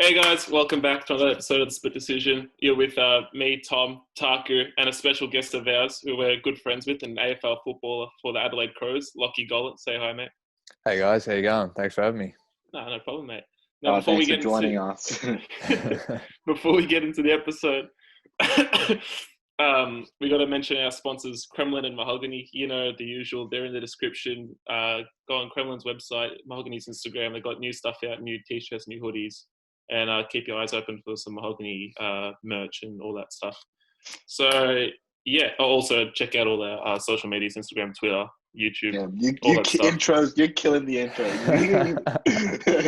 Hey guys, welcome back to another episode of The Split Decision. You're with me, Tom, Taku, and a special guest of ours who we're good friends with, an AFL footballer for the Adelaide Crows, Lachlan Gollant. Say hi, mate. Hey guys, how you going? Thanks for having me. No problem, mate. Now, Thanks for joining us. before we get into the episode, we got to mention our sponsors, Cremlon and Mahogany. You know, the usual. They're in the description. Go on Cremlon's website, Mahogany's Instagram. They've got new stuff out, new t-shirts, new hoodies. And keep your eyes open for some Mahogany merch and all that stuff. So, yeah, also check out all our social medias, Instagram, Twitter, YouTube. Yeah, intros, you're killing the intro.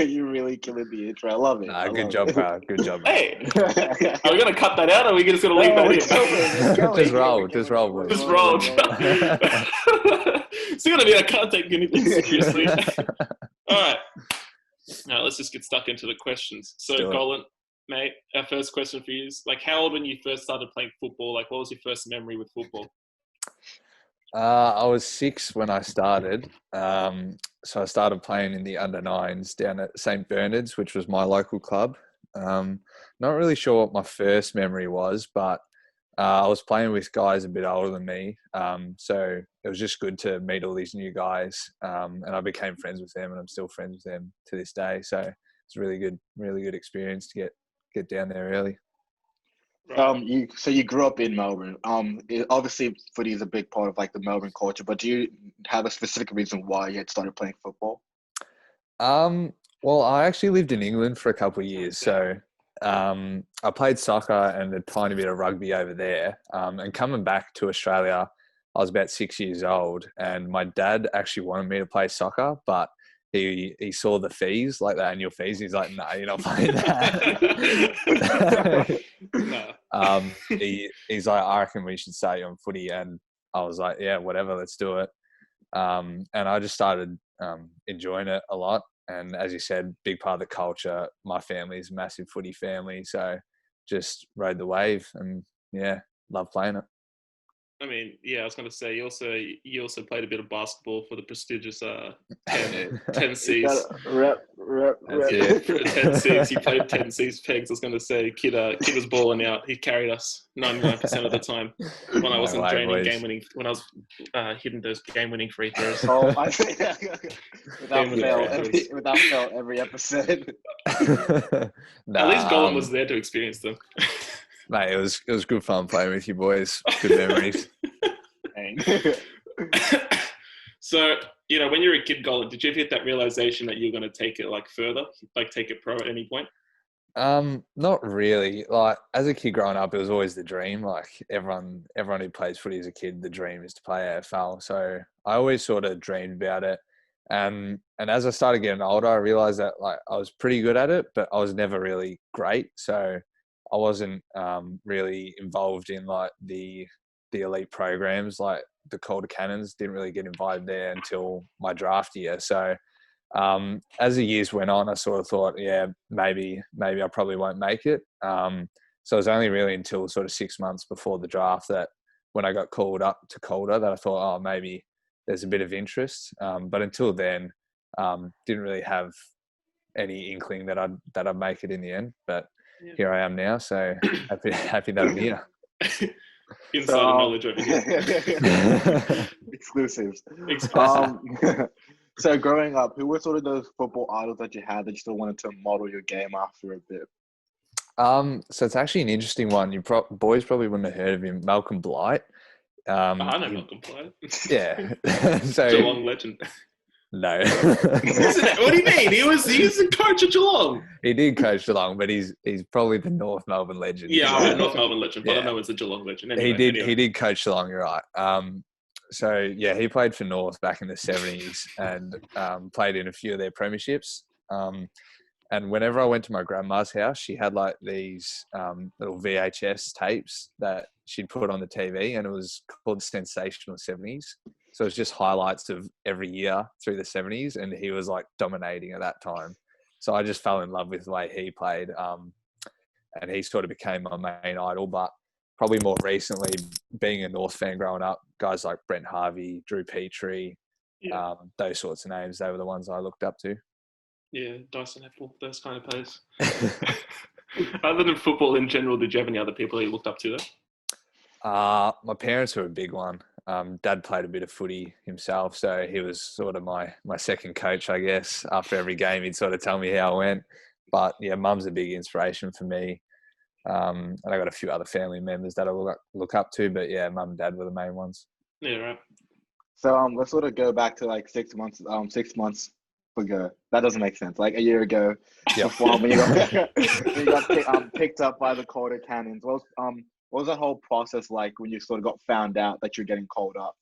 You're really killing the intro. I love it. Good job, bro. Good job. Hey, are we going to cut that out or are we just going to leave that in? Just roll. Just roll. Just roll. It's going to be, I can't take anything seriously. All right. Now, let's just get stuck into the questions. So, Gollant, mate, our first question for you is, like, how old when you first started playing football? Like, what was your first memory with football? I was 6 when I started. So I started playing in the under-9s down at St. Bernard's, which was my local club. Not really sure what my first memory was, but I was playing with guys a bit older than me. So it was just good to meet all these new guys. And I became friends with them and I'm still friends with them to this day. So it's a really good experience to get down there early. You grew up in Melbourne. Obviously footy is a big part of like the Melbourne culture, but do you have a specific reason why you had started playing football? Well, I actually lived in England for a couple of years. So I played soccer and a tiny bit of rugby over there. And coming back to Australia, I was about 6 years old, and my dad actually wanted me to play soccer, but he saw the fees, like the annual fees. He's like, "No, you're not playing that." No. He's like, "I reckon we should start you on footy," and I was like, "Yeah, whatever, let's do it." And I just started enjoying it a lot. And as you said, big part of the culture. My family's a massive footy family, so just rode the wave and yeah, love playing it. I mean, yeah, I was going to say, you also played a bit of basketball for the prestigious 10 C's. Rep. Yeah, 10 C's. You played 10 C's pegs. I was going to say, kid was balling out. He carried us 99% of the time when I wasn't draining game-winning, when I was hitting those game-winning free throws. Oh, I think without fail, every episode. At least Gollant was there to experience them. Mate, it was good fun playing with you boys. Good memories. So, you know, when you were a kid, Gollant, did you ever get that realization that you're going to take it like further, like take it pro at any point? Not really. Like as a kid growing up, it was always the dream. Like everyone who plays footy as a kid, the dream is to play AFL. So I always sort of dreamed about it. And as I started getting older, I realized that like I was pretty good at it, but I was never really great. So I wasn't really involved in like the elite programs, like the Calder Cannons. Didn't really get invited there until my draft year. So as the years went on, I sort of thought, yeah, maybe I probably won't make it. So it was only really until sort of 6 months before the draft that when I got called up to Calder that I thought, oh, maybe there's a bit of interest. But until then, didn't really have any inkling that I'd make it in the end. But here I am now, so happy that I'm here. Insider knowledge over here. Exclusives. Exclusive. So growing up, who were sort of those football idols that you had that you still wanted to model your game after a bit? So it's actually an interesting one. You boys probably wouldn't have heard of him, Malcolm Blight. I know Malcolm Blight. Yeah. So Geelong legend. No. What do you mean? He was a coach at Geelong. He did coach Geelong, but he's probably the North Melbourne legend. Yeah, I'm a North Melbourne legend, but I know it's a Geelong legend. Anyway, he did coach Geelong, you're right. So yeah, he played for North back in the 70s and played in a few of their premierships. And whenever I went to my grandma's house, she had like these little VHS tapes that she'd put on the TV, and it was called Sensational 70s. So it was just highlights of every year through the 70s, and he was like dominating at that time. So I just fell in love with the way he played, and he sort of became my main idol. But probably more recently, being a North fan growing up, guys like Brent Harvey, Drew Petrie, those sorts of names, they were the ones I looked up to. Yeah, Dyson Apple, those kind of players. Other than football in general, did you have any other people you looked up to though? My parents were a big one. Dad played a bit of footy himself, so he was sort of my second coach, I guess. After every game, he'd sort of tell me how it went. But yeah, Mum's a big inspiration for me. And I got a few other family members that I look up to, but yeah, Mum and Dad were the main ones. Yeah, right. So let's sort of go back to like 6 months. 6 months ago. That doesn't make sense. Like a year ago, before when you got picked up by the Calder Cannons. What was that whole process like when you sort of got found out that you're getting called up?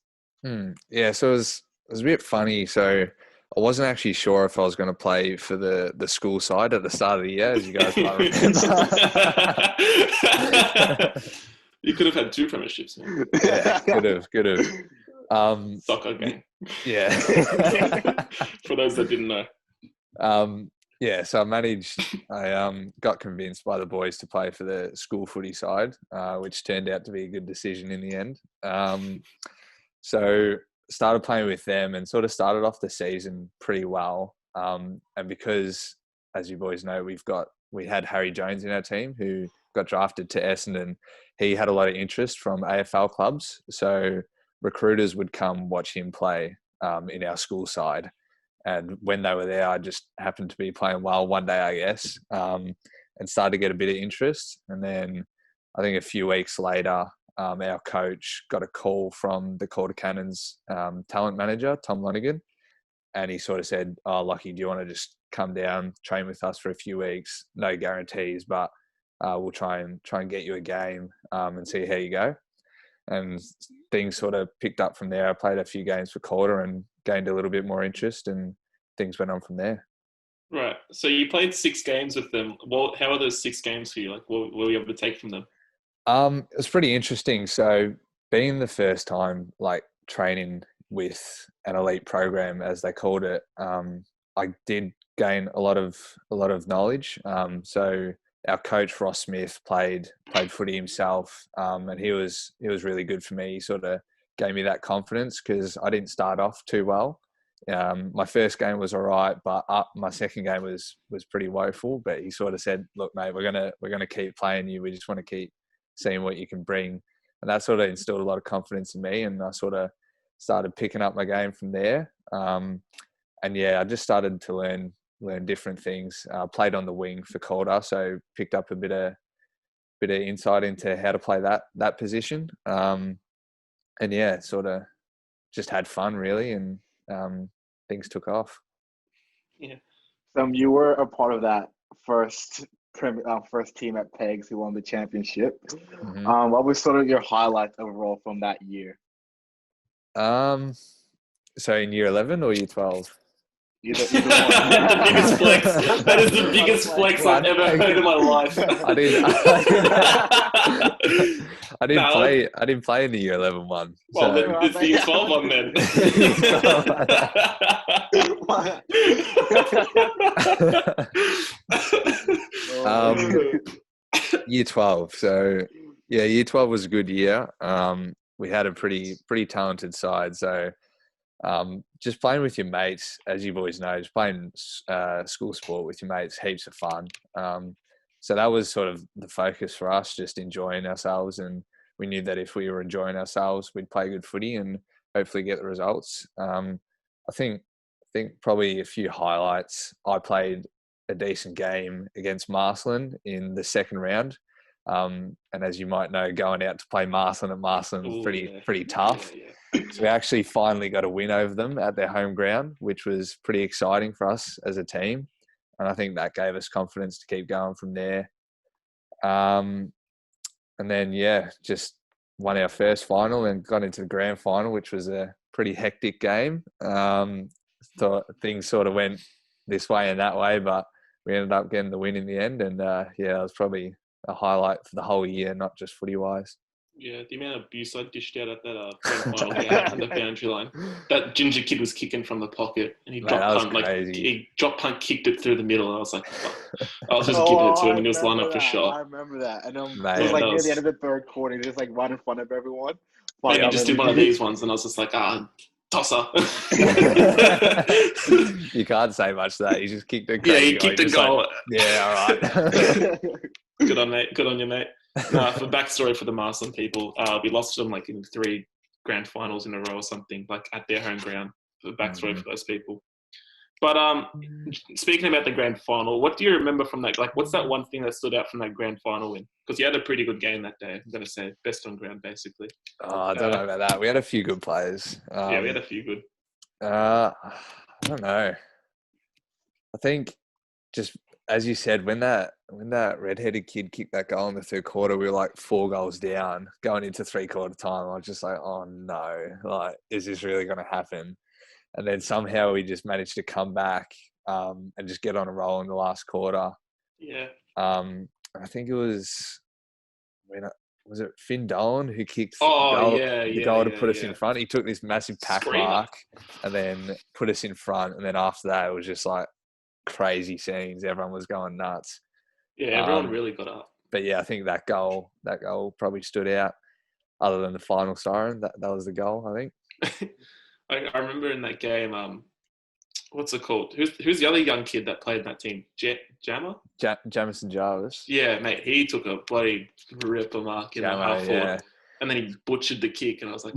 Yeah, so it was a bit funny. So I wasn't actually sure if I was going to play for the school side at the start of the year, as you guys might remember. You could have had 2 premierships. Man. Yeah, could have. Soccer game. Yeah. For those that didn't know. Yeah, so I got convinced by the boys to play for the school footy side, which turned out to be a good decision in the end. So started playing with them and sort of started off the season pretty well. And because, as you boys know, we had Harry Jones in our team who got drafted to Essendon. He had a lot of interest from AFL clubs. So recruiters would come watch him play in our school side. And when they were there, I just happened to be playing well one day, I guess, and started to get a bit of interest. And then I think a few weeks later, our coach got a call from the Calder Cannons talent manager, Tom Lonergan, and he sort of said, "Oh, Lachie, do you want to just come down, train with us for a few weeks? No guarantees, but we'll try and get you a game and see how you go." And things sort of picked up from there. I played a few games for Calder and gained a little bit more interest, and things went on from there. Right. So you played 6 games with them. Well, how are those 6 games for you? Like, what were you able to take from them? It was pretty interesting. So being the first time, like training with an elite program, as they called it, I did gain a lot of knowledge. So our coach Ross Smith played footy himself, and he was really good for me. He sort of gave me that confidence because I didn't start off too well. My first game was all right, but my second game was pretty woeful. But he sort of said, "Look, mate, we're gonna keep playing you. We just want to keep seeing what you can bring," and that sort of instilled a lot of confidence in me. And I sort of started picking up my game from there. And yeah, I just started to learn different things. Played on the wing for Calder, so picked up a bit of insight into how to play that position. And yeah, sort of just had fun really, and things took off. Yeah. You were a part of that first team at Pegs who won the championship. Mm-hmm. What was sort of your highlights overall from that year? So in year 11 or year 12? Either one. The biggest flex. That is the biggest flex I've ever heard in my life. I didn't play in the year 11 one. Well, so. It's the year 12 one then. Year 12. So yeah, year 12 was a good year. We had a pretty talented side. So just playing with your mates, as you've always known, just playing school sport with your mates, heaps of fun. So that was sort of the focus for us, just enjoying ourselves. And we knew that if we were enjoying ourselves, we'd play good footy and hopefully get the results. I think probably a few highlights. I played a decent game against Marsland in the second round. And as you might know, going out to play Marsland at Marsland is pretty tough. Yeah. So we actually finally got a win over them at their home ground, which was pretty exciting for us as a team. And I think that gave us confidence to keep going from there. And then, yeah, just won our first final and got into the grand final, which was a pretty hectic game. Thought things sort of went this way and that way, but we ended up getting the win in the end. And yeah, it was probably a highlight for the whole year, not just footy-wise. Yeah, the amount of abuse I dished out at that grand final game on the boundary line. That ginger kid was kicking from the pocket, and he drop punt kicked it through the middle. I was like, I was just giving it to him, and he was lined up for shot. I remember that, and it was like near the end of the third quarter, he just like right in front of everyone. He just did one of these ones, and I was just like, tosser. You can't say much to that. He just kicked a Yeah, he kicked a goal. Yeah, all right. Good on, mate. Good on you, mate. No, for backstory for the Marsden people, we lost them like in 3 grand finals in a row or something, like at their home ground. For backstory for those people. But speaking about the grand final, what do you remember from that? Like, what's that one thing that stood out from that grand final win? Because you had a pretty good game that day. I'm going to say best on ground, basically. Oh, I don't know about that. We had a few good players. Yeah, we had a few good. I don't know. I think just as you said, when that redheaded kid kicked that goal in the third quarter, we were like 4 goals down going into 3/4 time. I was just like, oh no, like, is this really going to happen? And then somehow we just managed to come back and just get on a roll in the last quarter. Yeah. I think it was was it Finn Dolan who kicked the goal to put us in front. He took this massive pack mark and then put us in front. And then after that, it was just like crazy scenes. Everyone was going nuts. Yeah, everyone really got up. But yeah, I think that goal probably stood out. Other than the final siren, that was the goal, I think. I remember in that game, what's it called? Who's the other young kid that played in that team? Jammer? Jamison Jarvis. Yeah, mate. He took a bloody ripper mark in the half forward. And then he butchered the kick, and I was like,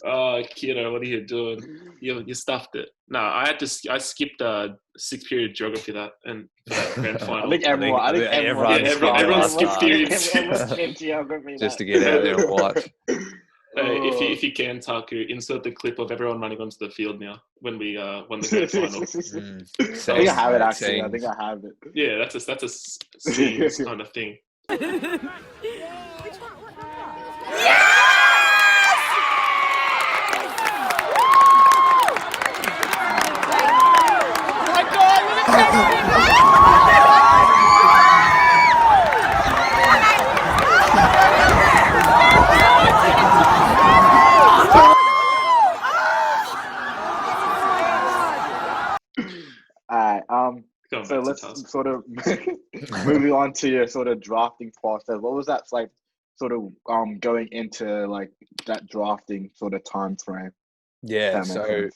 oh, kiddo, what are you doing? You stuffed it. No, I skipped 6th period geography for that grand final. I think everyone skipped skipped geography. Just to get out there and watch. If you can, Taku, insert the clip of everyone running onto the field now when we won the grand final. I think I have it, actually. I think I have it. Yeah, that's a scenes kind of thing. So let's sort of moving on to your sort of drafting process. What was that like, sort of going into like that drafting sort of time frame? Yeah, so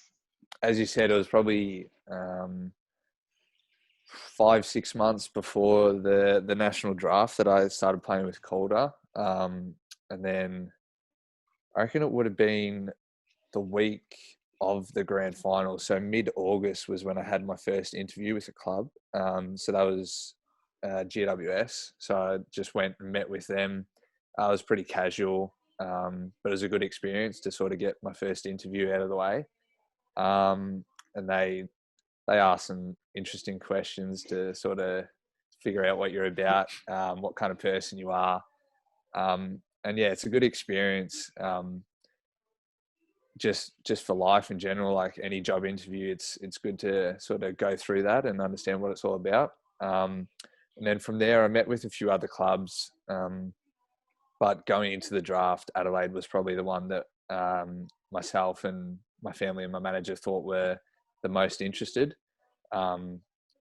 as you said, it was probably 5-6 months before the national draft that I started playing with Calder, and then I reckon it would have been the week of the grand final. So mid-August was when I had my first interview with the club. So that was GWS. So I just went and met with them. I was pretty casual, but it was a good experience to sort of get my first interview out of the way. And they asked some interesting questions to sort of figure out what you're about, what kind of person you are. And yeah, it's a good experience. Just for life in general, like any job interview, it's good to sort of go through that and understand what it's all about. And then from there, I met with a few other clubs. But going into the draft, Adelaide was probably the one that myself and my family and my manager thought were the most interested,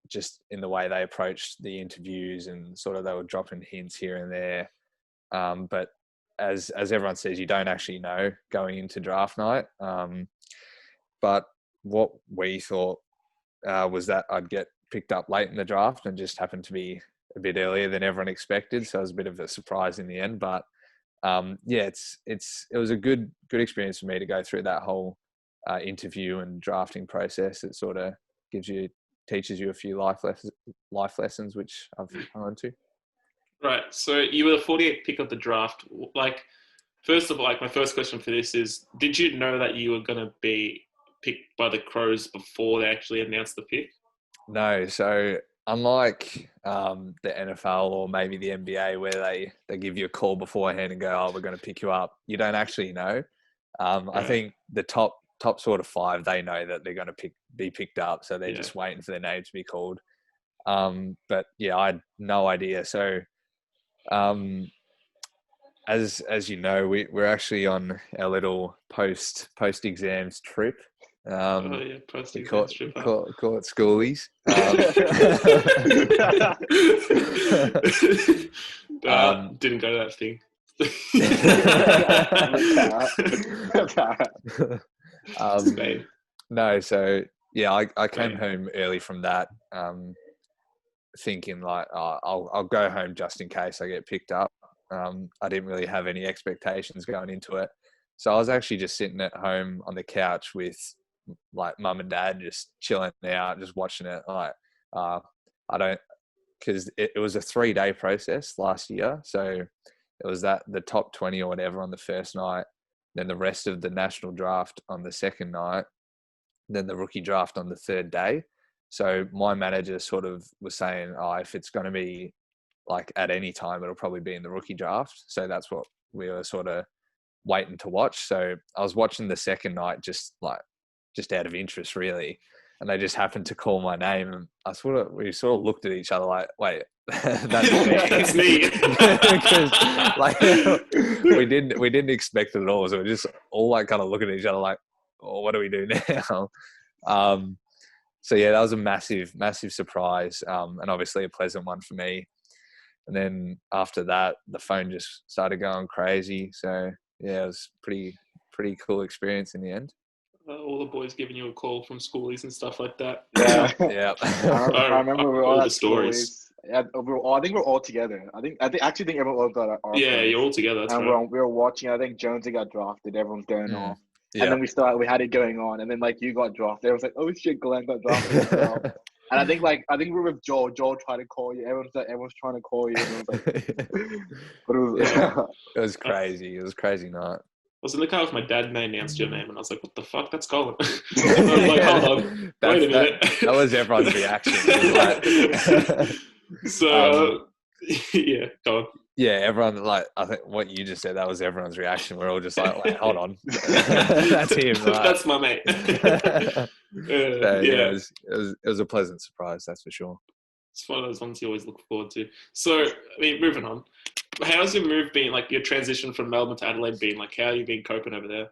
just in the way they approached the interviews and sort of they were dropping hints here and there. But as everyone says, you don't actually know going into draft night. But what we thought was that I'd get picked up late in the draft and just happened to be a bit earlier than everyone expected. So it was a bit of a surprise in the end. But yeah, it was a good experience for me to go through that whole interview and drafting process. It sort of teaches you a few life lessons, which I've hung on to. Right. So you were the 48th pick of the draft. Like, first of all, like my first question for this is, did you know that you were going to be picked by the Crows before they actually announced the pick? No. So unlike the NFL or maybe the NBA where they give you a call beforehand and go, oh, we're going to pick you up, you don't actually know. I think the top sort of 5, they know that they're going to be picked up. So they're just waiting for their name to be called. But yeah, I had no idea. So as you know, we're actually on our little post exams trip. Post exams trip. Call it schoolies. Didn't go to that thing. Spain. No, so yeah, I came home early from that, thinking like, I'll go home just in case I get picked up. I didn't really have any expectations going into it. So I was actually just sitting at home on the couch with like mum and dad, just chilling out, just watching it. Like, because it was a 3-day process last year. So it was the top 20 or whatever on the first night, then the rest of the national draft on the second night, then the rookie draft on the third day. So my manager sort of was saying, if it's going to be like at any time, it'll probably be in the rookie draft. So that's what we were sort of waiting to watch. So I was watching the second night just out of interest, really. And they just happened to call my name, and we sort of looked at each other like, wait, that's me. Because like we didn't expect it at all. So we're just all like kind of looking at each other like, oh, what do we do now? So yeah, that was a massive surprise, and obviously a pleasant one for me. And then after that, the phone just started going crazy. So yeah, it was pretty cool experience in the end. All the boys giving you a call from schoolies and stuff like that. Yeah. I remember we were all the at stories. Yeah, I think we're all together. I actually think everyone got our Yeah, phones. you're all together. That's and right. we were watching. I think Jonesy got drafted. Everyone's going off. Yeah. And then we had it going on. And then like you got drafted. Everyone's like, oh shit, Glenn got drafted as well. And I think we were with Joel. Joel tried to call you. Everyone's trying to call you. And it was like, but it was crazy. It was a crazy night. I was in the car with my dad and they announced your name and I was like, what the fuck? That's Gollant. I was like, hold on. Wait a minute. That was everyone's reaction. So, yeah, go on. Yeah, everyone, like, I think what you just said, that was everyone's reaction. We're all just like, wait, hold on. That's him. Right? That's my mate. So, yeah, it was a pleasant surprise, that's for sure. It's one of those ones you always look forward to. So, I mean, moving on. How's your move been, like your transition from Melbourne to Adelaide been? Like, how have you been coping over there?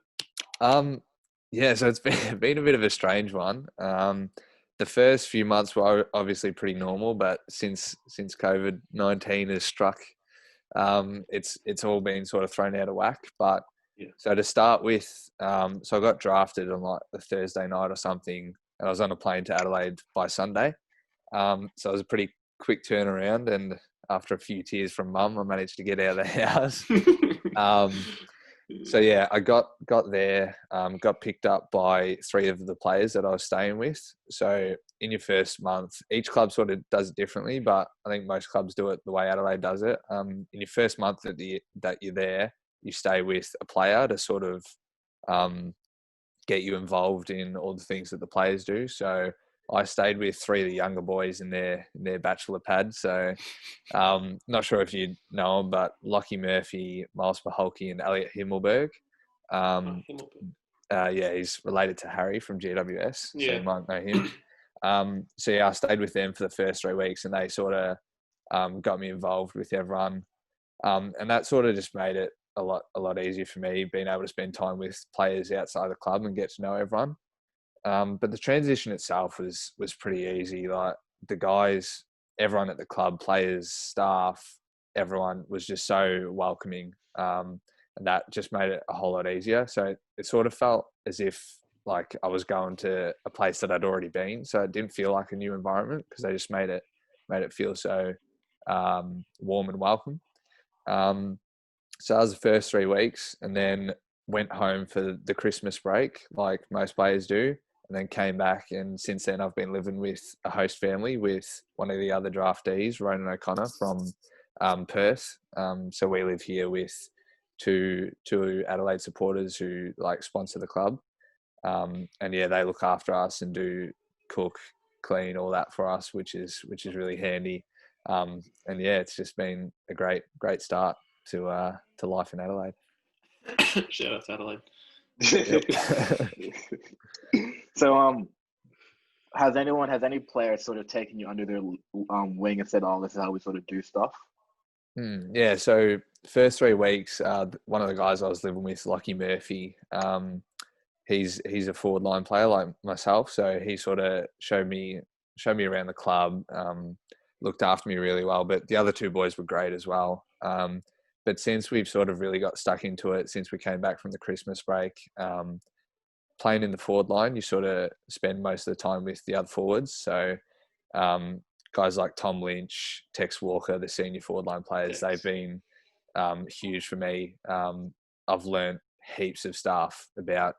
Yeah, so it's been a bit of a strange one. The first few months were obviously pretty normal, but since COVID-19 has struck, it's all been sort of thrown out of whack. But so to start with, so I got drafted on like the Thursday night or something, and I was on a plane to Adelaide by Sunday. So it was a pretty quick turnaround, and after a few tears from mum, I managed to get out of the house. So yeah, I got there, got picked up by 3 of the players that I was staying with. So in your first month, each club sort of does it differently, but I think most clubs do it the way Adelaide does it. In your first month that you're there, you stay with a player to sort of get you involved in all the things that the players do. So I stayed with 3 of the younger boys in their bachelor pad. So not sure if you know them, but Lachie Murphy, Miles Paholke and Elliot Himmelberg. Yeah, he's related to Harry from GWS, so you might know him. So yeah, I stayed with them for the first 3 weeks, and they sort of got me involved with everyone. And that sort of just made it a lot easier for me, being able to spend time with players outside the club and get to know everyone. But the transition itself was pretty easy. Like the guys, everyone at the club, players, staff, everyone was just so welcoming. And that just made it a whole lot easier. So it sort of felt as if like I was going to a place that I'd already been. So it didn't feel like a new environment because they just made it feel so warm and welcome. So that was the first 3 weeks, and then went home for the Christmas break like most players do. And then came back, and since then I've been living with a host family with one of the other draftees, Ronan O'Connor from Perth. So we live here with two Adelaide supporters who like sponsor the club. And yeah, they look after us and do cook, clean, all that for us, which is really handy. And yeah, it's just been a great start to life in Adelaide. Shout out to Adelaide. So has any player sort of taken you under their wing and said, oh, this is how we sort of do stuff? Yeah, so first 3 weeks, one of the guys I was living with, Lachie Murphy, he's a forward line player like myself, so he sort of showed me around the club, looked after me really well. But the other 2 boys were great as well. But since we've sort of really got stuck into it, since we came back from the Christmas break, playing in the forward line, you sort of spend most of the time with the other forwards. So guys like Tom Lynch, Tex Walker, the senior forward line players, they've been huge for me. I've learned heaps of stuff about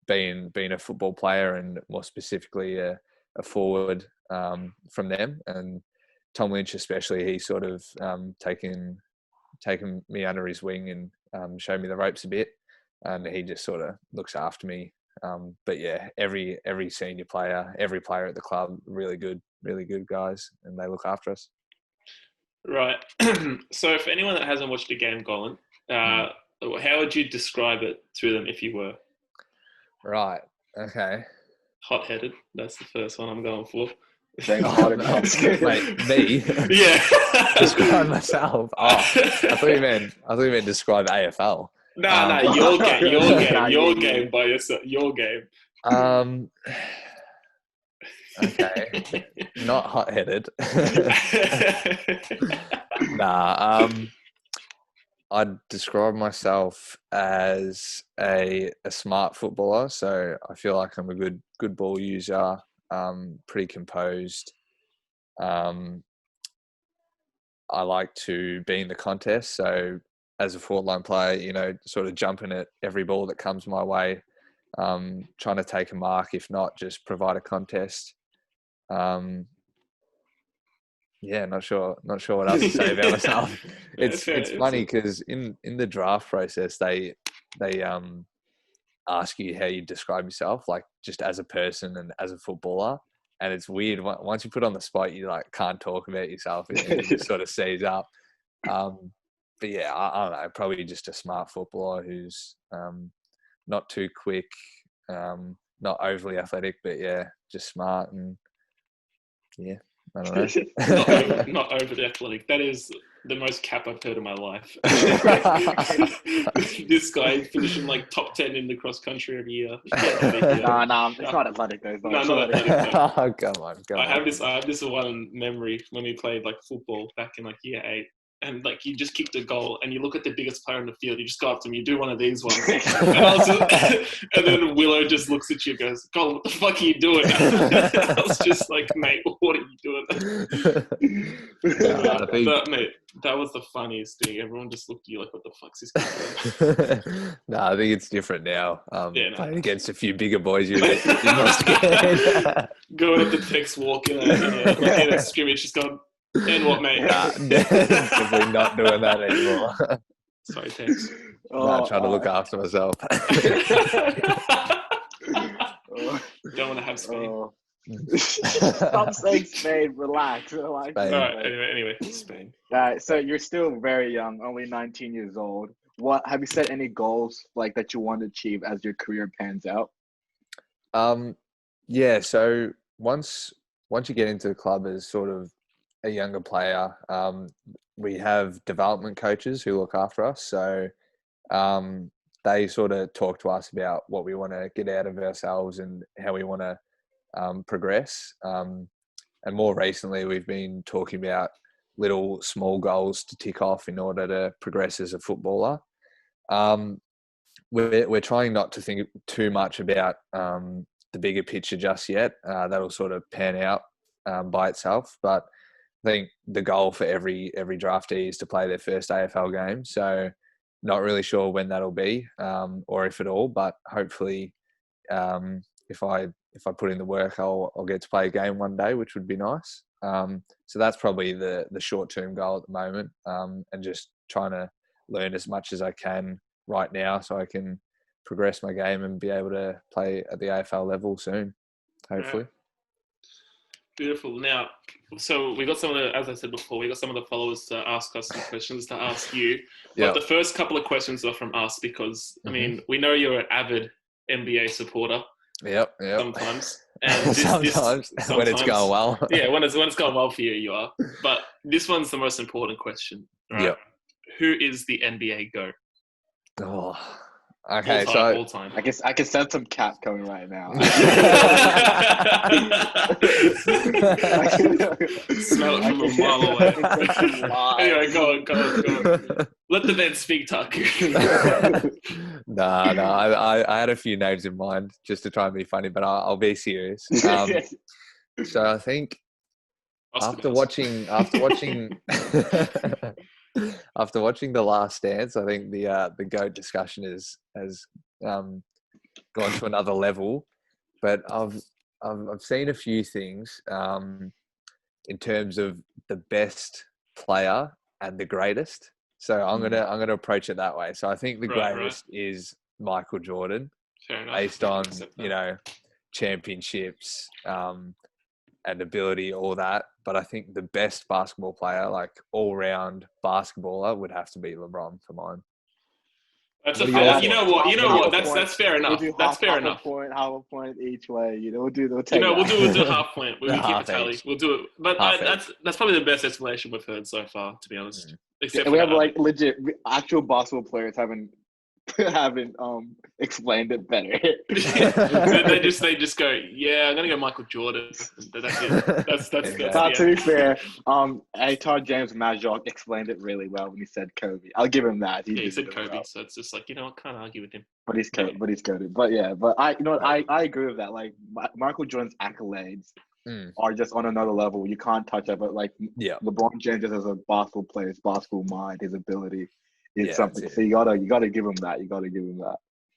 being a football player, and more specifically a forward from them. And Tom Lynch especially, he sort of taken me under his wing and showed me the ropes a bit, and he just sort of looks after me. But yeah, every senior player, every player at the club, really good guys, and they look after us. Right. So for anyone that hasn't watched a game, Gollant, how would you describe it to them if you were? Right. Okay. Hot-headed. That's the first one I'm going for. Mate, me? Yeah. Describe myself. Oh, I thought you meant describe AFL. No, your game by yourself. Your game. Okay. Not hot-headed. Nah. I'd describe myself as a smart footballer. So I feel like I'm a good ball user. Pretty composed. I like to be in the contest. So as a forward line player, sort of jumping at every ball that comes my way, trying to take a mark, if not just provide a contest. Yeah, not sure what else to say about myself. It's funny because in the draft process, they ask you how you describe yourself, like just as a person and as a footballer. And it's weird once you put on the spot, you like can't talk about yourself. It just sort of seize up. But yeah, I don't know, probably just a smart footballer who's not too quick, not overly athletic, but yeah, just smart and yeah. I don't know. not overly athletic. That is the most cap I've heard in my life. This guy finishing like top 10 in the cross country every year. No, it's not athletic though. Not athletic though. Oh, come on. I have this one memory when we played like football back in like year 8. And like you just kicked a goal and you look at the biggest player in the field, you just go up to him, you do one of these ones. And then Willow just looks at you and goes, "Gollant, what the fuck are you doing?" I was just like, "Mate, what are you doing?" But mate, that was the funniest thing. Everyone just looked at you like, "What the fuck's this guy doing?" No, I think it's different now. Playing against a few bigger boys, you're not scared. Going up the Tex walking in a scrimmage, just going, "And what, mate?" Definitely not doing that anymore. Sorry, Tex. Trying to look after myself. Don't want to have Spain. Stop saying Spain. Relax. Spain. All right. Anyway, Spain. So you're still very young, only 19 years old. What have you set any goals like that you want to achieve as your career pans out? Yeah. So once you get into the club as sort of a younger player, we have development coaches who look after us. So they sort of talk to us about what we want to get out of ourselves and how we want to progress. And more recently, we've been talking about little small goals to tick off in order to progress as a footballer. We're trying not to think too much about the bigger picture just yet. That'll sort of pan out by itself. But I think the goal for every draftee is to play their first AFL game. So not really sure when that'll be or if at all, but hopefully if I put in the work, I'll get to play a game one day, which would be nice. So that's probably the short-term goal at the moment, and just trying to learn as much as I can right now so I can progress my game and be able to play at the AFL level soon, hopefully. Right. Beautiful. Now, so we got some of the, as I said before, we got some of the followers to ask us some questions to ask you. But the first couple of questions are from us because, I mean, we know you're an avid NBA supporter. Yep. Sometimes. And sometimes when it's going well. Yeah, when it's going well for you, you are. But this one's the most important question. Right? Yep. Who is the NBA GO? Oh, okay. All time. I guess I can sense some cap coming right now. Smell it from a mile away. Anyway, go on. Let the man speak, Taku. No. I had a few names in mind just to try and be funny, but I'll be serious. So I think after watching after watching The Last Dance, I think the GOAT discussion has gone to another level. But I've seen a few things in terms of the best player and the greatest. So I'm gonna approach it that way. So I think the greatest is Michael Jordan, based on championships and ability, all that. But I think the best basketball player, like all round basketballer, would have to be LeBron for mine. That's a fair. You know what? That's fair enough. That's fair enough. Half a point each way. We'll do we'll do half point. We'll keep a tally. We'll do it. But that's probably the best explanation we've heard so far, to be honest. Except we have like legit actual basketball players haven't explained it better. they just go, yeah, I'm gonna go Michael Jordan. That's it. That's to be fair, Todd James Majok explained it really well when he said Kobe. I'll give him that. He said Kobe, well. So it's just like, I can't argue with him. But he's Kobe. But I agree with that. Like Michael Jordan's accolades are just on another level. You can't touch it. But like LeBron James just as a basketball player, his basketball mind, his ability. It's something. So you gotta give him that.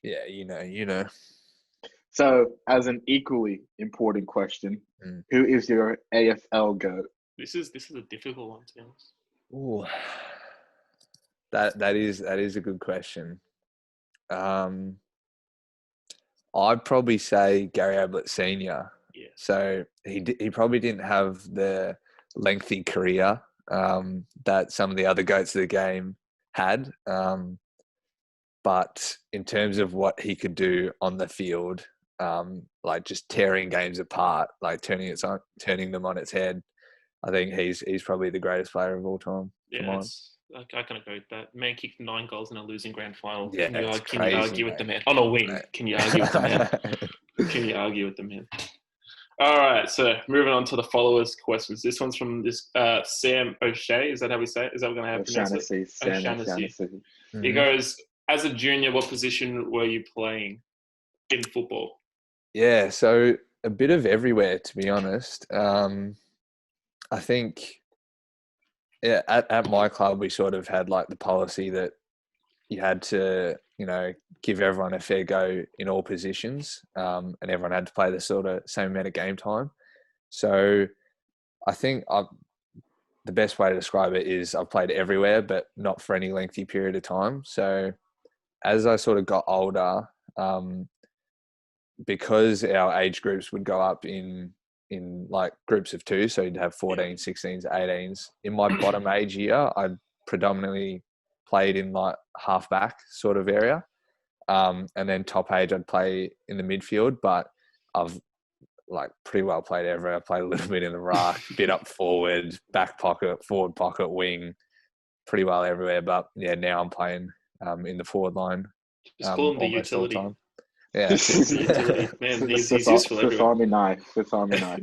Yeah, you know. So, as an equally important question, who is your AFL Go? This is a difficult one, to be honest. Ooh, that is a good question. I'd probably say Gary Ablett Senior. Yeah. So he probably didn't have the lengthy career that some of the other goats of the game had, but in terms of what he could do on the field, like just tearing games apart, like turning them on its head, I think he's probably the greatest player of all time. Yeah, I can agree with that. Man kicked 9 goals in a losing grand final. Yeah, can you argue with the man on a wing? Can you argue with the man? Can you argue with the man? All right, so moving on to the followers' questions. This one's from Sam O'Shea. Is that how we say it? Is that what we're going to have to pronounce it? O'Shaughnessy. He goes, as a junior, what position were you playing in football? Yeah, so a bit of everywhere, to be honest. I think at my club, we sort of had like the policy that you had to, give everyone a fair go in all positions, and everyone had to play the sort of same amount of game time. So I think the best way to describe it is I've played everywhere, but not for any lengthy period of time. So as I sort of got older, because our age groups would go up in like groups of 2, so you'd have 14s, 16s, 18s. In my bottom age year, I predominantly played in like halfback sort of area. And then top age, I'd play in the midfield, but I've like pretty well played everywhere. I played a little bit in the ruck, a bit up forward, back pocket, forward pocket, wing, pretty well everywhere. But yeah, now I'm playing in the forward line. Just call him the utility. Yeah, utility. Man, he's useful everywhere. Swiss Army knife. Swiss Army knife.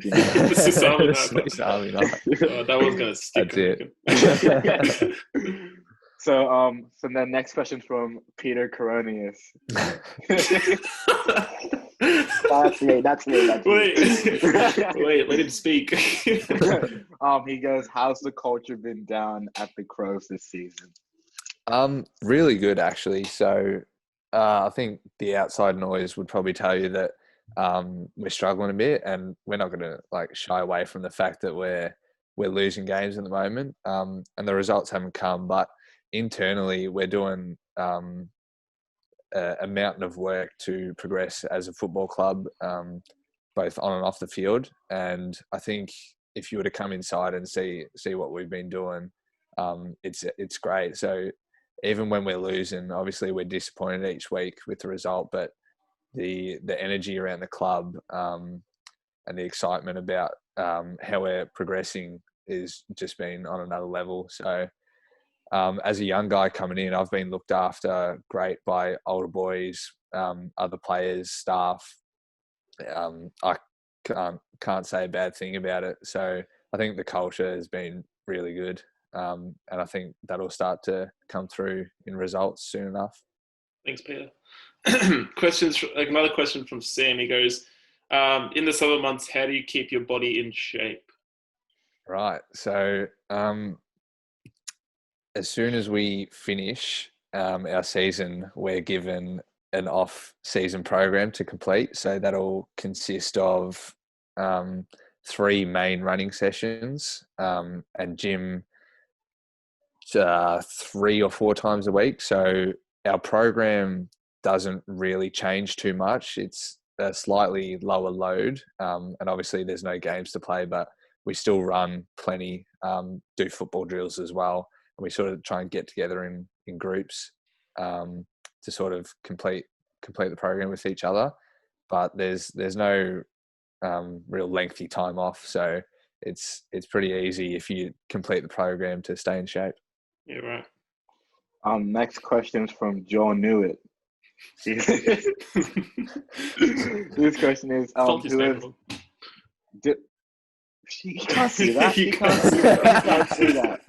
That was gonna stick. That's it. So then next question from Peter Coronius. That's me. Wait, let him speak. He goes, how's the culture been down at the Crows this season? Really good, actually. So I think the outside noise would probably tell you that we're struggling a bit, and we're not going to like shy away from the fact that we're losing games at the moment, and the results haven't come. But internally, we're doing a mountain of work to progress as a football club, both on and off the field. And I think if you were to come inside and see what we've been doing, it's great. So even when we're losing, obviously we're disappointed each week with the result, but the energy around the club and the excitement about how we're progressing is just been on another level. So as a young guy coming in, I've been looked after great by older boys, other players, staff. I can't say a bad thing about it. So I think the culture has been really good. and I think that'll start to come through in results soon enough. Thanks, Peter. Another question from Sam. He goes, in the summer months, how do you keep your body in shape? Right. So as soon as we finish our season, we're given an off-season program to complete. So that'll consist of 3 main running sessions and gym 3 or 4 times a week. So our program doesn't really change too much. It's a slightly lower load, and obviously there's no games to play, but we still run plenty, do football drills as well, and we sort of try and get together in groups to sort of complete the program with each other. But there's no real lengthy time off, so it's pretty easy if you complete the program to stay in shape. Yeah, right. Next question is from John Newitt. This question is he can't see that. He can't see that.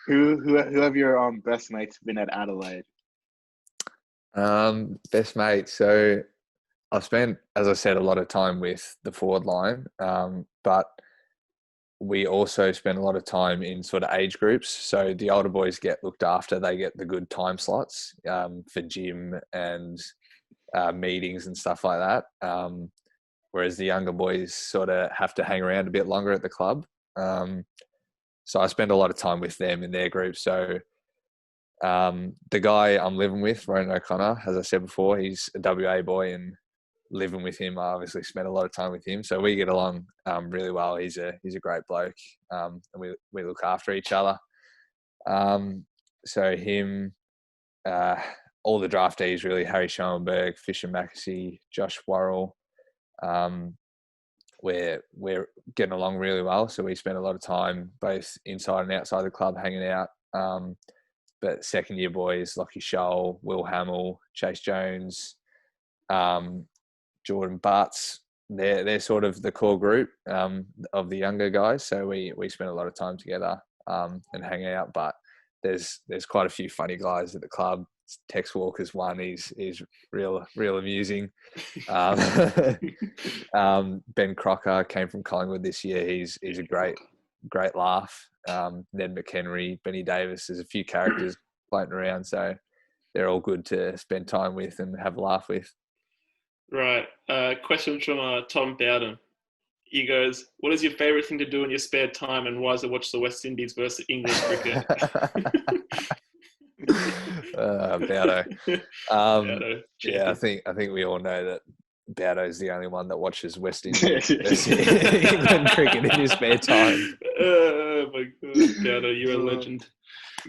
Who have your best mates been at Adelaide? Best mates. So I've spent, as I said, a lot of time with the forward line, but we also spend a lot of time in sort of age groups. So the older boys get looked after. They get the good time slots for gym and meetings and stuff like that. Whereas the younger boys sort of have to hang around a bit longer at the club. So I spend a lot of time with them in their group. So the guy I'm living with, Ronan O'Connor, as I said before, he's a WA boy, and living with him, I obviously spent a lot of time with him. So we get along really well. He's a great bloke, and we look after each other. So him, all the draftees really, Harry Schoenberg, Fisher Mackesy, Josh Worrell, we're getting along really well. So we spend a lot of time both inside and outside the club hanging out. But second year boys, Lachie Scholl, Will Hamill, Chase Jones, Jordan Butts, they're sort of the core group of the younger guys. So we spend a lot of time together and hang out. But there's quite a few funny guys at the club. Tex Walker's one. He's real amusing. Ben Crocker came from Collingwood this year. He's a great laugh. Ned McHenry, Benny Davis. There's a few characters floating around, so they're all good to spend time with and have a laugh with. Right. Question from Tom Bowden. He goes, what is your favourite thing to do in your spare time, and why is it watch the West Indies versus English cricket? Bowdo. Bowdo, yeah, I think we all know that Bowdo is the only one that watches West Indies England cricket in his spare time. Oh my God, Bowdo, you're a legend.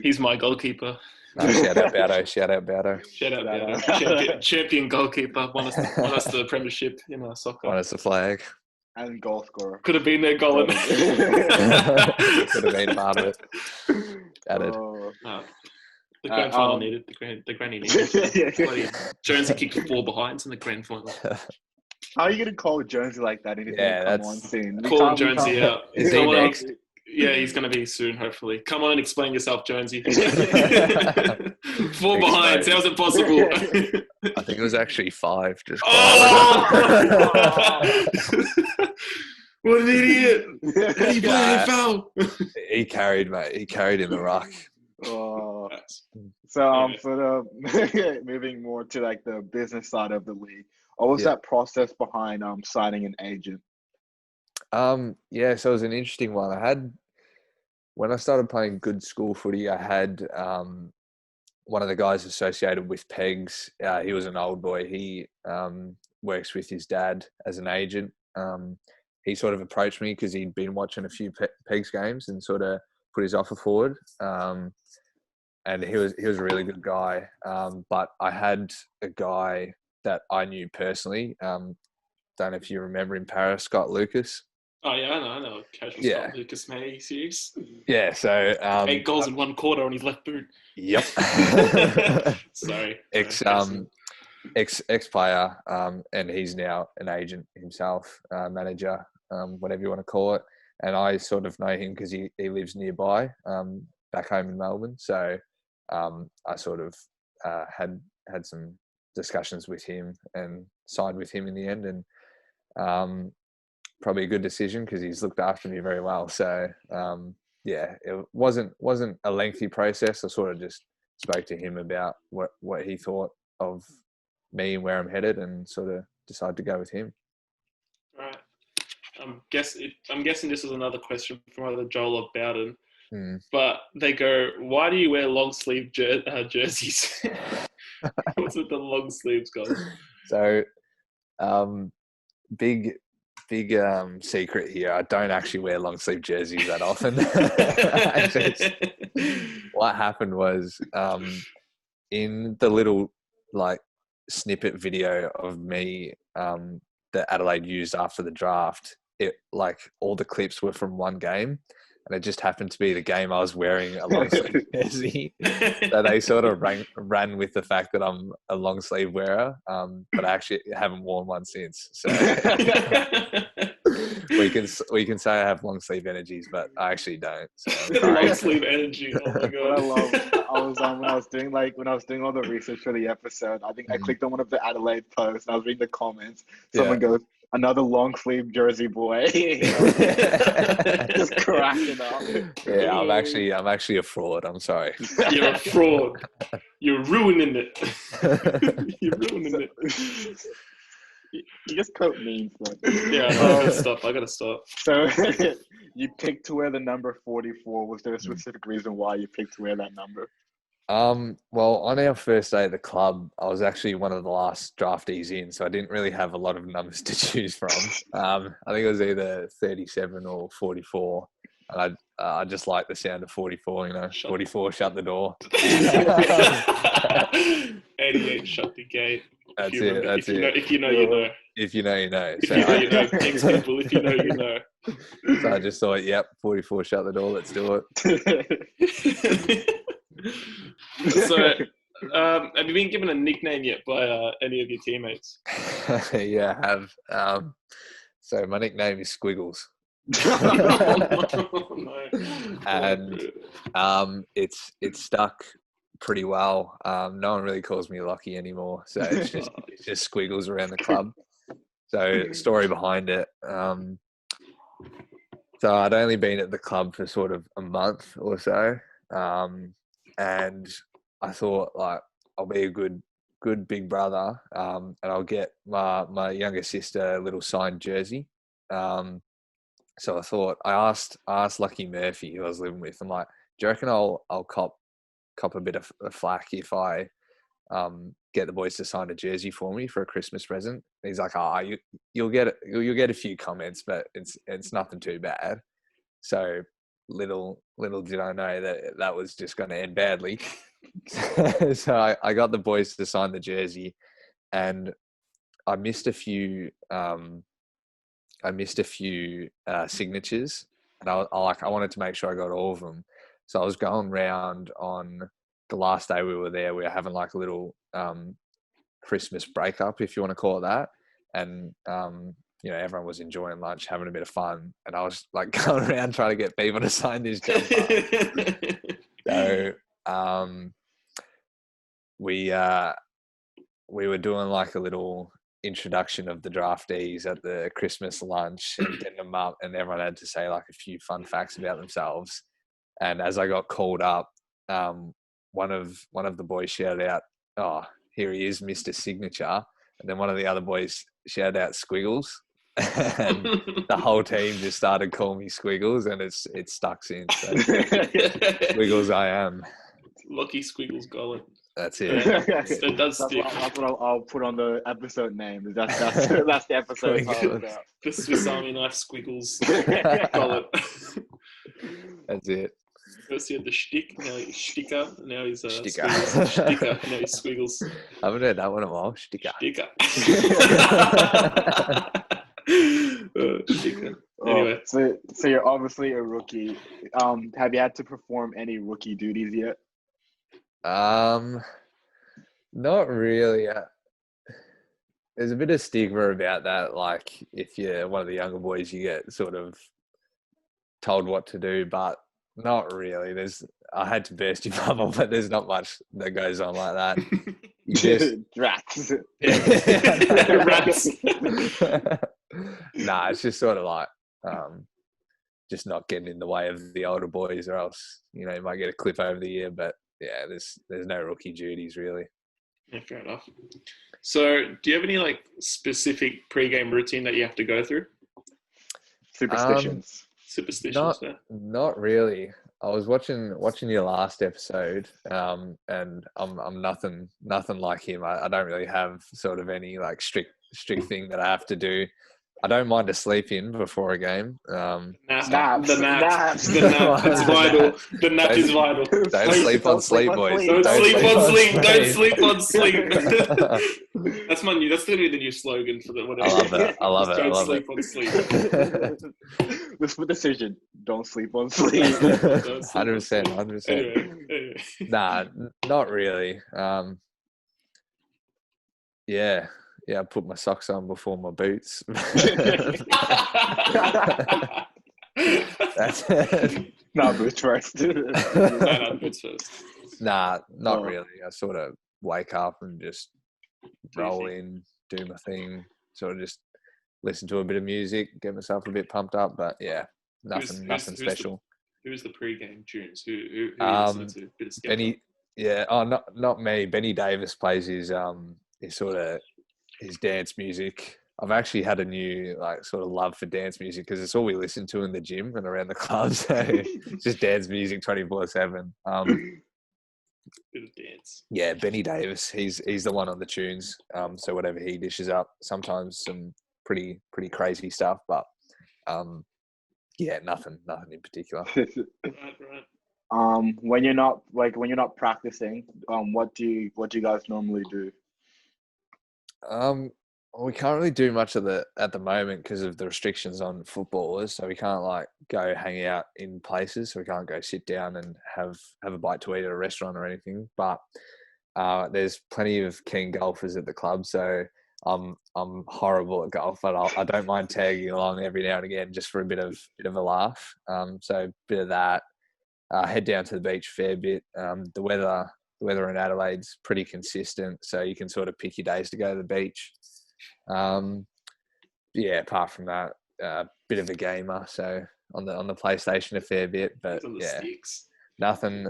He's my goalkeeper. Shout out Bowdo. Shout out Bowdo. Shout out Bowdo. Champion goalkeeper. Won us the premiership in soccer. Won us the flag. And goal scorer. Could have been there, Gollant. Could have been part of it. Added. The grand final needed. The granny needed. Jonesy kicked 4 behinds in the grand final. How are you going to call Jonesy like that? Yeah, come on soon. Call Jonesy out. Is he next? Yeah, he's going to be soon, hopefully. Come on, explain yourself, Jonesy. 4 behinds. How's it possible? I think it was actually 5. Just what an idiot! How do you play AFL? He carried, mate. He carried in the ruck. Oh. So sort of moving more to like the business side of the league. What was that process behind signing an agent? So it was an interesting one. When I started playing good school footy, I had one of the guys associated with Pegs. He was an old boy. He works with his dad as an agent. He sort of approached me because he'd been watching a few Pegs games and sort of put his offer forward. And he was a really good guy. But I had a guy that I knew personally. Don't know if you remember him, Paris, Scott Lucas. Oh yeah, I know. Casual Scott Lucas, mate. Are you serious? Yeah, so 8 goals in 1 quarter on his left boot. Yep. Sorry. Ex player, and he's now an agent himself, manager, whatever you want to call it. and I sort of know him because he lives nearby, back home in Melbourne. So I sort of had some discussions with him and signed with him in the end, and probably a good decision because he's looked after me very well. So yeah, it wasn't a lengthy process. I sort of just spoke to him about what he thought of me and where I'm headed, and sort of decided to go with him. Right. I'm guessing this is another question from either Joel or Bowden. But they go, why do you wear long sleeve jerseys? What's with the long sleeves, guys? So, big secret here. I don't actually wear long sleeve jerseys that often. What happened was, in the little like snippet video of me that Adelaide used after the draft, it like all the clips were from one game, and it just happened to be the game I was wearing a long sleeve jersey. So they sort of ran with the fact that I'm a long sleeve wearer, but I actually haven't worn one since. So we can say I have long sleeve energies, but I actually don't. So long sleeve energy. Oh my god! When I was doing all the research for the episode, I think I clicked on one of the Adelaide posts and I was reading the comments. Someone goes, "Another long sleeve jersey boy," just cracking up. Yeah, I'm actually a fraud. I'm sorry. You're a fraud. You're ruining it. You're ruining it. You just quote memes, but yeah, I gotta stop. So you picked to wear the number 44. Was there a specific reason why you picked to wear that number? Well, on our first day at the club, I was actually one of the last draftees in, so I didn't really have a lot of numbers to choose from. I think it was either 37 or 44. And I just like the sound of 44, 44, shut the door. 88, shut the gate. That's it. That's it. If you know, you know. If you know, you know. So if you know, thanks people. If you know, you know. So I just thought, yep, 44, shut the door. Let's do it. So, have you been given a nickname yet by any of your teammates? Yeah, I have. So my nickname is Squiggles. And it's stuck pretty well. No one really calls me Lachie anymore, so it's just Squiggles around the club. So story behind it. So I'd only been at the club for sort of a month or so, and I thought like I'll be a good big brother, and I'll get my younger sister a little signed jersey. So I thought I asked Lucky Murphy, who I was living with. I'm like, do you reckon I'll cop a bit of flack if I get the boys to sign a jersey for me for a Christmas present? And he's like, you'll get a few comments, but it's nothing too bad. So little did I know that was just going to end badly. So I got the boys to sign the jersey, and I missed a few signatures, and I wanted to make sure I got all of them. So I was going round on the last day we were there. We were having like a little Christmas breakup, if you want to call it that. And, everyone was enjoying lunch, having a bit of fun. And I was like going around trying to get people to sign this jumper. So we were doing like a little introduction of the draftees at the Christmas lunch and getting them up, and everyone had to say like a few fun facts about themselves. And as I got called up, one of the boys shouted out, "Oh, here he is, Mr. Signature." And then one of the other boys shouted out Squiggles. And the whole team just started calling me Squiggles, and it's stuck since. So Squiggles I am. Lucky Squiggles Gollant. That's it. That's what I'll put on the episode name. That's the episode title. The Swiss Army knife Squiggles Gollant. That's it. First he had the shtick, now he's Sticker, now he's Sticker. Sticker, now he's Squiggles. I haven't heard that one in a while. Sticker. Sticker. Sticker. Anyway. So you're obviously a rookie. Have you had to perform any rookie duties yet? Not really. There's a bit of stigma about that. Like if you're one of the younger boys, you get sort of told what to do, but not really. I had to burst your bubble, but there's not much that goes on like that. You just Rats. Rats. Nah, it's just sort of like just not getting in the way of the older boys, or else you might get a clip over the year. But yeah, there's no rookie duties really. Yeah, fair enough. So, do you have any like specific pre-game routine that you have to go through? Superstitions. Superstitions. Not really. I was watching your last episode, and I'm nothing like him. I don't really have sort of any like strict thing that I have to do. I don't mind to sleep in before a game. Naps. The nap. It's vital. The nap is vital. Don't sleep on sleep, boys. Don't sleep on sleep. Don't sleep on sleep. That's my new. That's going to be the new slogan for the whatever. I love it. Don't sleep on sleep. This decision. Don't sleep on sleep. 100%. Anyway. Nah, not really. Yeah, I put my socks on before my boots. That's it. No, boots first. No, boots first. Nah, not really. I sort of wake up and just roll in, do my thing, sort of just listen to a bit of music, get myself a bit pumped up. But yeah, nothing special. Who's the pre-game tunes? Who you listen to? Bit of Benny. Yeah. Oh, not me. Benny Davis plays his sort of his dance music. I've actually had a new like sort of love for dance music because it's all we listen to in the gym and around the club. So it's just dance music 24/7. Bit of dance. Yeah, Benny Davis. He's the one on the tunes. So whatever he dishes up, sometimes some pretty crazy stuff, but yeah, nothing in particular. Right. When you're not practicing, what do you guys normally do? We can't really do much at the moment because of the restrictions on footballers. So we can't like go hang out in places. So we can't go sit down and have a bite to eat at a restaurant or anything. But there's plenty of keen golfers at the club. So I'm horrible at golf, but I don't mind tagging along every now and again just for a bit of a laugh. So a bit of that. Head down to the beach a fair bit. The weather in Adelaide's pretty consistent, so you can sort of pick your days to go to the beach. Yeah, apart from that, bit of a gamer, so on the PlayStation a fair bit, but yeah, sticks. nothing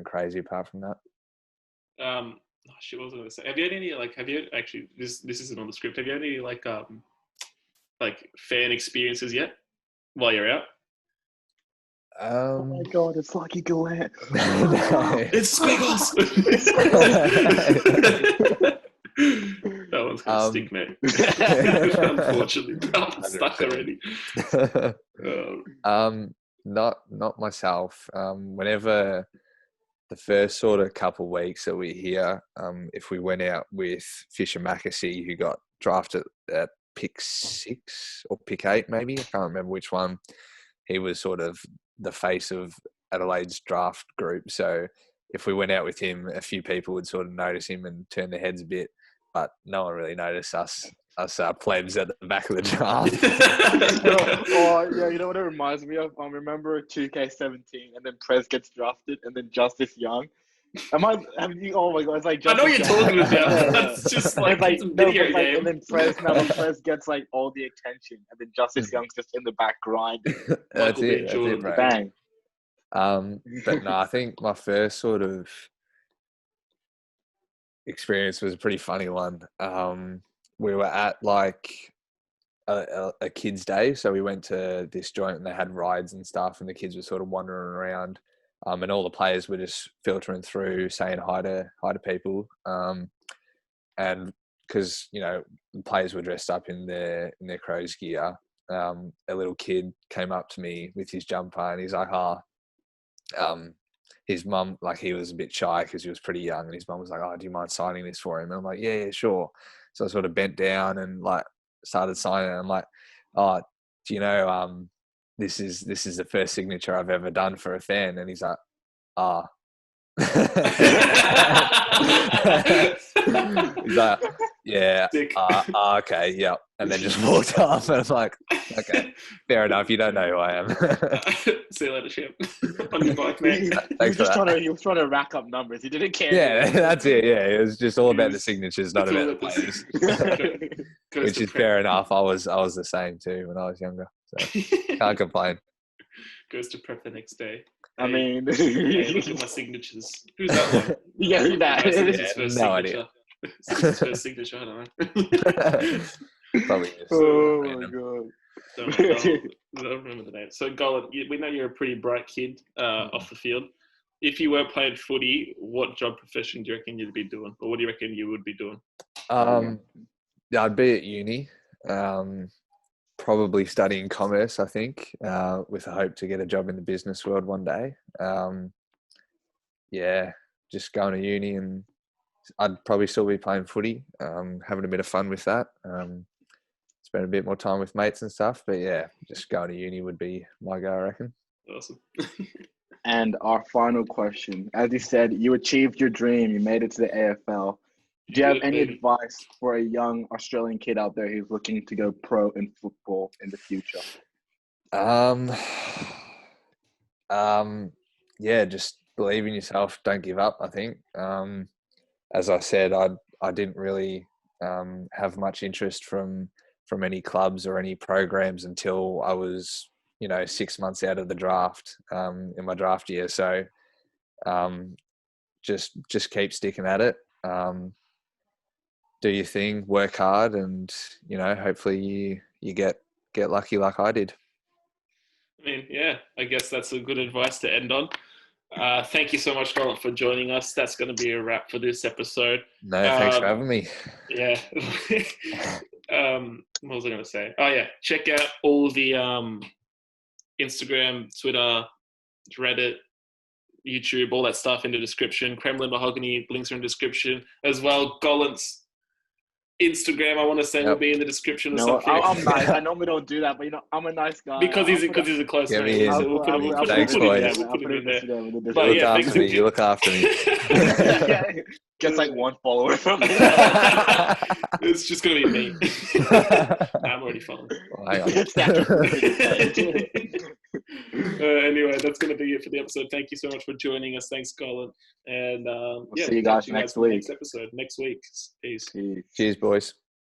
crazy apart from that. Oh shit, what was I going to say? Have you actually, this isn't on the script, have you had any like fan experiences yet while you're out? Oh my god, it's Lachlan Gollant. It's Squiggles. That one's gonna stick, mate. Unfortunately, I'm stuck already. Not myself. Whenever the first sort of couple of weeks that we're here, if we went out with Fisher Mackesy, who got drafted at pick 6 or pick 8, maybe, I can't remember which one. He was sort of the face of Adelaide's draft group. So if we went out with him, a few people would sort of notice him and turn their heads a bit, but no one really noticed us plebs at the back of the draft. You know what it reminds me of? Remember 2K17 and then Prez gets drafted and then Justice Young. Oh my god, it's like Justice I know what you're talking about. That's just like, video game. And then Prez gets like all the attention and then Justice Young's just in the back grinding. That's it, bro. Bang. But no, I think my first sort of experience was a pretty funny one. We were at like a kids' day, so we went to this joint and they had rides and stuff, and the kids were sort of wandering around, and all the players were just filtering through, saying hi to people, and because the players were dressed up in their Crows gear, a little kid came up to me with his jumper and he's like, his mum, like he was a bit shy because he was pretty young, and his mum was like, "Oh, do you mind signing this for him?" And I'm like, yeah, sure. So I sort of bent down and like started signing it. I'm like, "Oh, do you know, this is the first signature I've ever done for a fan." And he's like, he's like, Yeah. Sick. Okay. Yeah. And then just walked off, and I'm like, okay, fair enough. You don't know who I am. See you later, champ. On your bike, mate. He was trying to rack up numbers. He didn't care. Yeah, that's it. Yeah, it was just all about the signatures, not about the players. Which is fair enough. I was the same too when I was younger, so can't complain. Goes to prep the next day. I mean, hey, look at my signatures. Who's that one? Yeah, who's that? No idea. His first signature, I don't know. Probably just Oh my random. god. Don't remember the name. So, Gollant, we know you're a pretty bright kid off the field. If you were playing footy, what job profession do you reckon you'd be doing? Or what do you reckon you would be doing? Yeah, I'd be at uni, probably studying commerce, I think, with a hope to get a job in the business world one day. Yeah, just going to uni, and I'd probably still be playing footy, having a bit of fun with that. Spend a bit more time with mates and stuff. But yeah, just going to uni would be my go, I reckon. Awesome. And our final question. As you said, you achieved your dream. You made it to the AFL. Do you have any advice for a young Australian kid out there who's looking to go pro in football in the future? Yeah, just believe in yourself. Don't give up, I think. As I said, I didn't really have much interest from any clubs or any programs until I was, 6 months out of the draft in my draft year. So just keep sticking at it. Do your thing, work hard, and hopefully you get lucky like I did. I mean, yeah, I guess that's a good advice to end on. Thank you so much, Gollant, for joining us. That's going to be a wrap for this episode. No, thanks for having me. Yeah. What was I going to say? Oh, yeah. Check out all the Instagram, Twitter, Reddit, YouTube, all that stuff in the description. Cremlon Mahogany links are in the description as well. Gollant's Instagram, I want to say, will be in the description or something. I'm nice. I normally don't do that, but I'm a nice guy. Because he's a close mate. So we'll put it in there. But yeah, you look after me. Just like one follower from me. It's just going to be me. I'm already following. Well, hang on. Anyway, that's going to be it for the episode. Thank you so much for joining us. Thanks, Gollant. And see you guys next week. Next episode. Next week. Peace. Cheers, boys.